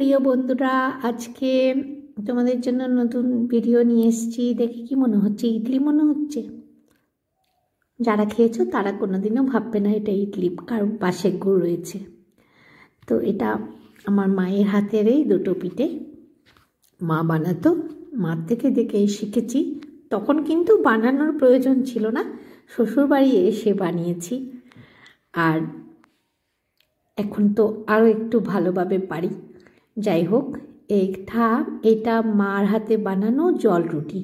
প্রিয় বন্ধুরা, আজকে তোমাদের জন্য নতুন ভিডিও নিয়ে এসেছি। দেখে কি মনে হচ্ছে? ইডলি মনে হচ্ছে। যারা খেয়েছো তারা কোনোদিনও ভাববে না এটা ইডলি, কারণ পাশে গুড় রয়েছে। তো এটা আমার মায়ের হাতের এই দুটো পিঠে মা বানাতো, মার থেকে দেখেই শিখেছি। তখন কিন্তু বানানোর প্রয়োজন ছিল না, শ্বশুরবাড়ি এসে বানিয়েছি। আর এখন তো আরও একটু ভালোভাবে পারি। যাই হোক, এটা মার হাতে বানানো জল রুটি।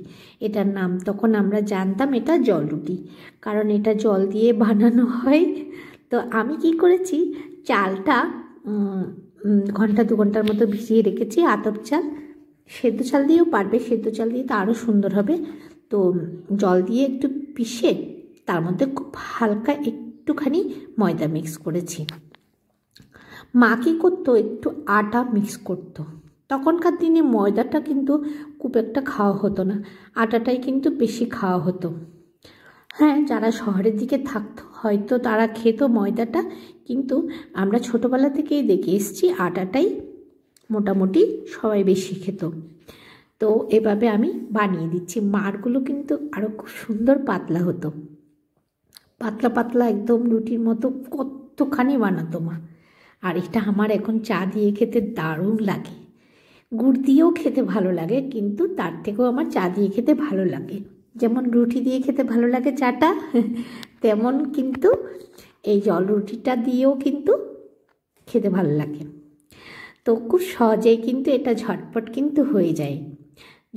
এটার নাম তখন আমরা জানতাম এটা জল রুটি, কারণ এটা জল দিয়ে বানানো হয়। তো আমি কি করেছি, চালটা ঘন্টা 2 ঘন্টার মতো ভিজিয়ে রেখেছি। আতপ চাল, সেদ্ধ চাল দিয়েও পারবে, সেদ্ধ চাল দিয়ে তো আরও সুন্দর হবে। তো জল দিয়ে একটু পিষে তার মধ্যে খুব হালকা একটুখানি ময়দা মিক্স করেছি। মা কী করতো, একটু আটা মিক্স করতো। তখনকার দিনে ময়দাটা কিন্তু খুব একটা খাওয়া হতো না, আটাটাই কিন্তু বেশি খাওয়া হতো। হ্যাঁ, যারা শহরের দিকে থাকতো হয়তো তারা খেত ময়দাটা, কিন্তু আমরা ছোটোবেলা থেকেই দেখে এসেছি আটাটাই মোটামুটি সবাই বেশি খেত। তো এভাবে আমি বানিয়ে দিচ্ছি। মারগুলো কিন্তু আরও খুব সুন্দর পাতলা হতো, পাতলা পাতলা একদম রুটির মতো কতখানি বানাতো মা। আর এটা আমার এখন চা দিয়ে খেতে দারুণ লাগে। গুড় দিয়েও খেতে ভালো লাগে, কিন্তু তার থেকেও আমার চা দিয়ে খেতে ভালো লাগে। যেমন রুটি দিয়ে খেতে ভালো লাগে চাটা, তেমন কিন্তু এই জল রুটিটা দিয়েও কিন্তু খেতে ভালো লাগে। তো খুব সহজেই কিন্তু এটা ঝটপট কিন্তু হয়ে যায়,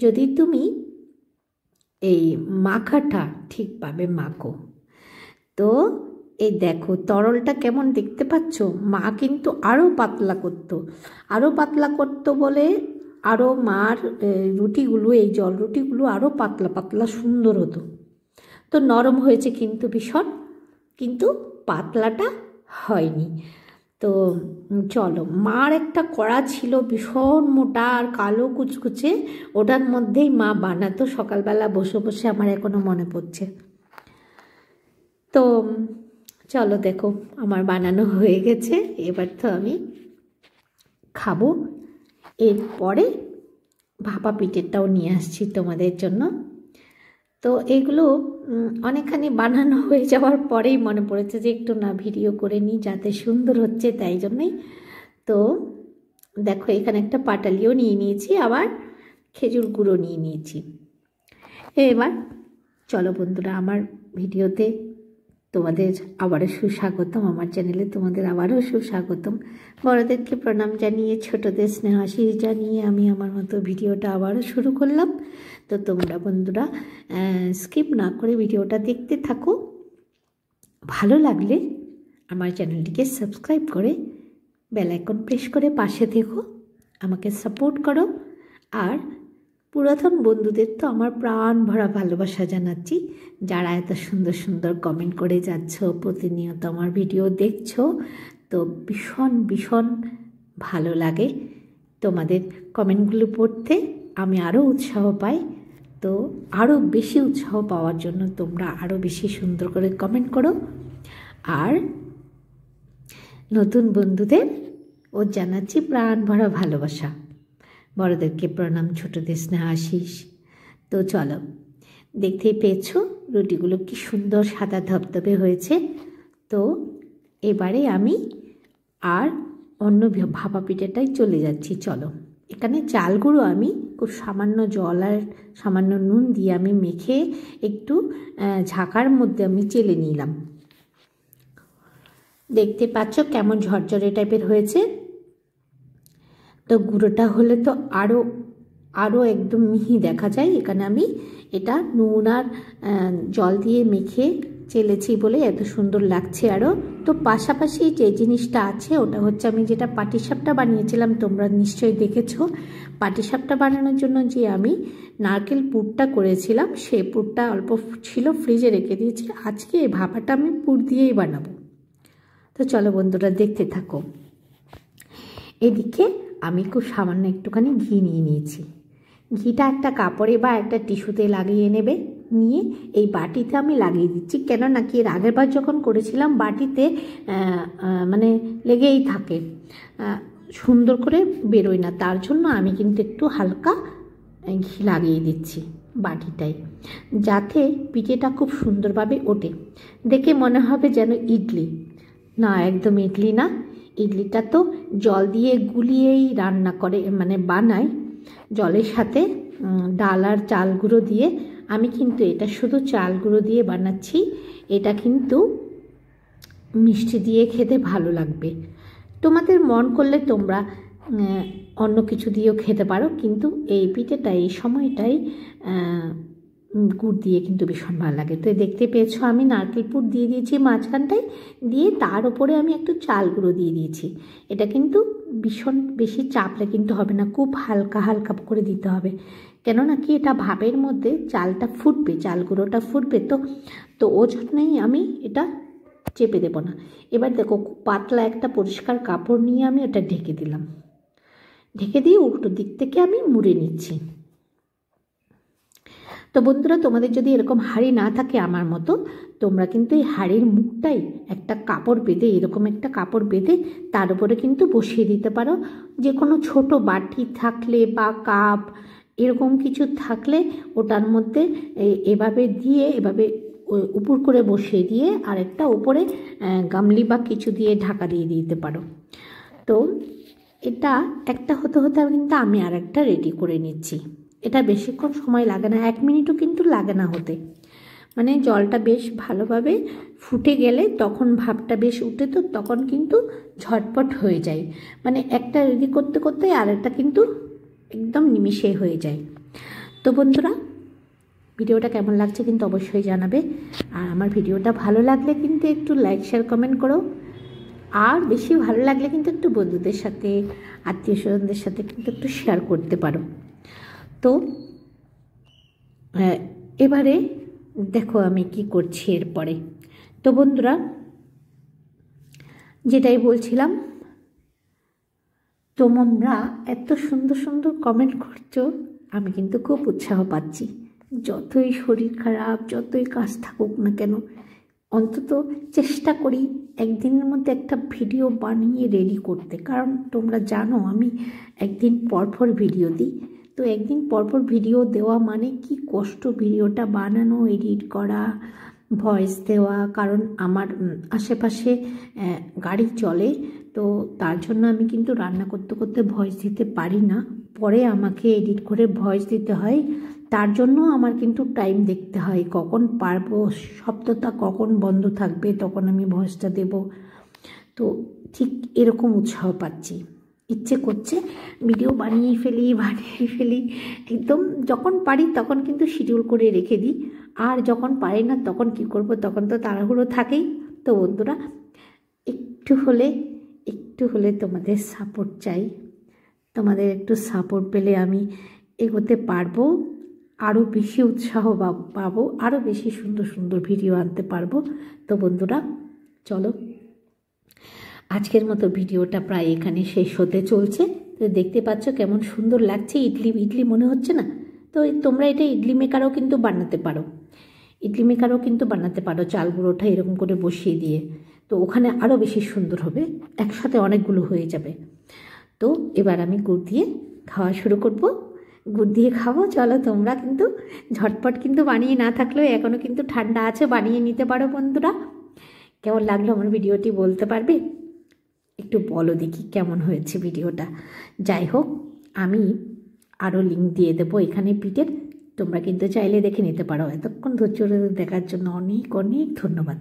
যদি তুমি এই মাখাটা ঠিকভাবে মাখো। তো এই দেখো তরলটা কেমন দেখতে পাচ্ছ। মা কিন্তু আরও পাতলা করতো বলে আরও মার রুটিগুলো, এই জল রুটিগুলো আরও পাতলা পাতলা সুন্দর হতো। তো নরম হয়েছে কিন্তু ভীষণ, কিন্তু পাতলাটা হয়নি। তো চলো, মার একটা কড়া ছিল ভীষণ মোটা আর কালো কুচকুচে, ওটার মধ্যেই মা বানাতো সকালবেলা বসে বসে, আমার এখনও মনে পড়ছে। তো চলো দেখো, আমার বানানো হয়ে গেছে। এবার তো আমি খাবো। এরপরে ভাপা পিঠেটাও নিয়ে আসছি তোমাদের জন্য। তো এগুলো অনেকখানি বানানো হয়ে যাওয়ার পরেই মনে পড়েছে যে একটু না ভিডিও করে নিই, যাতে সুন্দর হচ্ছে তাই জন্যই। তো দেখো, এখানে একটা পাটালিও নিয়ে নিয়েছি, আবার খেজুর গুঁড়ো নিয়ে নিয়েছি। এবার চলো বন্ধুরা, আমার ভিডিওতে তোমাদের আবারও সুস্বাগতম, আমার চ্যানেলে তোমাদের আবারও সুস্বাগতম। বড়দেরকে প্রণাম জানিয়ে, ছোটদের স্নেহ আশীষ জানিয়ে আমি আমার মতো ভিডিওটা আবারও শুরু করলাম। তো তোমরা বন্ধুরা স্কিপ না করে ভিডিওটা দেখতে থাকো। ভালো লাগলে আমার চ্যানেলটিকে সাবস্ক্রাইব করে বেল আইকন প্রেস করে পাশে থেকো, আমাকে সাপোর্ট করো। আর পুরাতন বন্ধুদের তো আমার প্রাণ ভরা ভালোবাসা জানাচ্ছি, যারা এত সুন্দর সুন্দর কমেন্ট করে যাচ্ছ, প্রতিনিয়ত আমার ভিডিও দেখছো। তো ভীষণ ভীষণ ভালো লাগে তোমাদের কমেন্টগুলো পড়তে, আমি আরও উৎসাহ পাই। তো আরও বেশি উৎসাহ পাওয়ার জন্য তোমরা আরও বেশি সুন্দর করে কমেন্ট করো। আর নতুন বন্ধুদের ও জানাচ্ছি প্রাণ ভরা ভালোবাসা। বড়দেরকে প্রণাম, ছোটদের স্নেহ আশীষ। তো চলো, দেখতেই পেয়েছো রুটিগুলো কি সুন্দর সাদা ধবধবে হয়েছে। তো এবারে আমি আর অন্য ভাপা পিঠেটাই চলে যাচ্ছি। চলো, এখানে চাল গুঁড়ো আমি খুব সামান্য জল আর সামান্য নুন দিয়ে আমি মেখে একটু ঝাঁকার মধ্যে আমি চেলে নিলাম। দেখতে পাচ্ছ কেমন ঝরঝরে টাইপের হয়েছে। তো গুঁড়োটা হলে তো আরও একদম মিহি দেখা যায়। এখানে আমি এটা নুন আর জল দিয়ে মেখে চেলেছি বলে এত সুন্দর লাগছে আরও। তো পাশাপাশি যে জিনিসটা আছে ওটা হচ্ছে, আমি যেটা পাটিসাপটা বানিয়েছিলাম, তোমরা নিশ্চয়ই দেখেছো। পাটিসাপটা বানানোর জন্য যে আমি নারকেল পুরটা করেছিলাম, সেই পুরটা অল্প ছিল, ফ্রিজে রেখে দিয়েছি। আজকে এই ভাপাটা আমি পুর দিয়েই বানাবো। তো চলো বন্ধুরা, দেখতে থাকো। এদিকে আমি খুব সামান্য একটুখানি ঘি নিয়ে নিয়েছি। ঘিটা একটা কাপড়ে বা একটা টিস্যুতে লাগিয়ে নেবে, নিয়ে এই বাটিতে আমি লাগিয়ে দিচ্ছি। কেন না কি, এর আগের বার যখন করেছিলাম বাটিতে মানে লেগেই থাকে, সুন্দর করে বেরোয় না, তার জন্য আমি কিন্তু একটু হালকা ঘি লাগিয়ে দিচ্ছি বাটিটায়, যাতে পিঠেটা খুব সুন্দরভাবে ওঠে। দেখে মনে হবে যেন ইডলি, না একদম ইডলি না। ইডলিটা তো জল দিয়ে গুলিয়েই রান্না করে, মানে বানায় জলের সাথে ডাল আর চাল গুঁড়ো দিয়ে। আমি কিন্তু এটা শুধু চাল গুঁড়ো দিয়ে বানাচ্ছি। এটা কিন্তু মিষ্টি দিয়ে খেতে ভালো লাগবে। তোমাদের মন করলে তোমরা অন্য কিছু দিয়েও খেতে পারো, কিন্তু এই পিঠেটা এই সময়টাই গুড় দিয়ে কিন্তু ভীষণ ভালো লাগে। তো দেখতে পেয়েছো আমি নারকেল পুর দিয়ে দিয়েছি মাঝখানটায়, দিয়ে তার উপরে আমি একটু চাল গুঁড়ো দিয়ে দিয়েছি। এটা কিন্তু ভীষণ বেশি চাপলে কিন্তু হবে না, খুব হালকা হালকা করে দিতে হবে, কেননা কি এটা ভাপের মধ্যে চালটা ফুটবে, চাল গুঁড়োটা ফুটবে, তো ও জন্যই আমি এটা চেপে দেবো না। এবার দেখো খুব পাতলা একটা পরিষ্কার কাপড় নিয়ে আমি ওটা ঢেকে দিলাম, ঢেকে দিয়ে উল্টো দিক থেকে আমি মুড়ে নিচ্ছি। তো বন্ধুরা, তোমাদের যদি এরকম হাঁড়ি না থাকে আমার মতো, তোমরা কিন্তু এই হাঁড়ির মুখটাই একটা কাপড় বেঁধে, এরকম একটা কাপড় বেঁধে তার উপরে কিন্তু বসিয়ে দিতে পারো। যে কোনো ছোট বাটি থাকলে বা কাপ এরকম কিছু থাকলে ওটার মধ্যে এভাবে দিয়ে, এভাবে উপর করে বসিয়ে দিয়ে আরেকটা উপরে গামলি বা কিছু দিয়ে ঢাকা দিয়ে দিতে পারো। তো এটা একটা হতে হতে কিন্তু আমি আর একটা রেডি করে নিচ্ছি। এটা বেশিক্ষণ সময় লাগে না, 1 মিনিটও কিন্তু লাগে না হতে। মানে জলটা বেশ ভালোভাবে ফুটে গেলে তখন ভাপটা বেশ উঠে, তো তখন কিন্তু ঝটপট হয়ে যায়। মানে একটা রেডি করতে করতে আরেকটা কিন্তু একদম নিমিষে হয়ে যায়। তো বন্ধুরা, ভিডিওটা কেমন লাগছে কিন্তু অবশ্যই জানাবে। আর আমার ভিডিওটা ভালো লাগলে কিন্তু একটু লাইক শেয়ার কমেন্ট করো। আর বেশি ভালো লাগলে কিন্তু একটু বন্ধুদের সাথে, আত্মীয় স্বজনদের সাথে কিন্তু একটু শেয়ার করতে পারো। তো এবারে দেখো আমি কি করছি এরপরে। তো বন্ধুরা, যেটাই বলছিলাম, তোমরা এত সুন্দর সুন্দর কমেন্ট করছো, আমি কিন্তু খুব উৎসাহ পাচ্ছি। যতই শরীর খারাপ, যতই কাজ থাকুক না কেন, অন্তত চেষ্টা করি একদিনের মধ্যে একটা ভিডিও বানিয়ে রেডি করতে। কারণ তোমরা জানো আমি একদিন পরপর ভিডিও দিই। তো একদিন পরপর ভিডিও দেওয়া মানে কি কষ্ট, ভিডিওটা বানানো, এডিট করা, ভয়েস দেওয়া। কারণ আমার আশেপাশে গাড়ি চলে, তো তার জন্য আমি কিন্তু রান্না করতে করতে ভয়েস দিতে পারি না, পরে আমাকে এডিট করে ভয়েস দিতে হয়। তার জন্য আমার কিন্তু টাইম দেখতে হয়, কখন পারবো, শব্দটা কখন বন্ধ থাকবে, তখন আমি ভয়েসটা দেব। তো ঠিক এরকম উৎসাহ পাচ্ছি, ইচ্ছে করছে ভিডিও বানিয়ে ফেলি। একদম যখন পারি তখন কিন্তু শিডিউল করে রেখে দিই, আর যখন পারি না তখন কি করব, তখন তো তাড়াহুড়ো থাকেই। তো বন্ধুরা, একটু হলে তোমাদের সাপোর্ট চাই। তোমাদের একটু সাপোর্ট পেলে আমি এগোতে পারবো, আরও বেশি উৎসাহ পাবো, আরও বেশি সুন্দর সুন্দর ভিডিও আনতে পারবো। তো বন্ধুরা, চলো আজকের মতো ভিডিওটা প্রায় এখানে শেষ হতে চলছে। তো দেখতে পাচ্ছ কেমন সুন্দর লাগছে, ইডলি মনে হচ্ছে না? তো তোমরা এটা ইডলি মেকারও কিন্তু বানাতে পারো, চাল গুঁড়োটা এরকম করে বসিয়ে দিয়ে। তো ওখানে আরও বেশি সুন্দর হবে, একসাথে অনেকগুলো হয়ে যাবে। তো এবার আমি গুড় দিয়ে খাওয়া শুরু করব, গুড় দিয়ে খাবো। চলো, তোমরা কিন্তু ঝটপট কিন্তু বানিয়ে না থাকলেও এখনও কিন্তু ঠান্ডা আছে, বানিয়ে নিতে পারো। বন্ধুরা, কেমন লাগলো আমার ভিডিওটি বলতে পারবে? একটু বলো দেখি কেমন হয়েছে ভিডিওটা। যাই হোক, আমি আরও লিঙ্ক দিয়ে দেবো এখানে পিঠের, তোমরা কিন্তু চাইলে দেখে নিতে পারো। এতক্ষণ ধৈর্য দেখার জন্য অনেক অনেক ধন্যবাদ।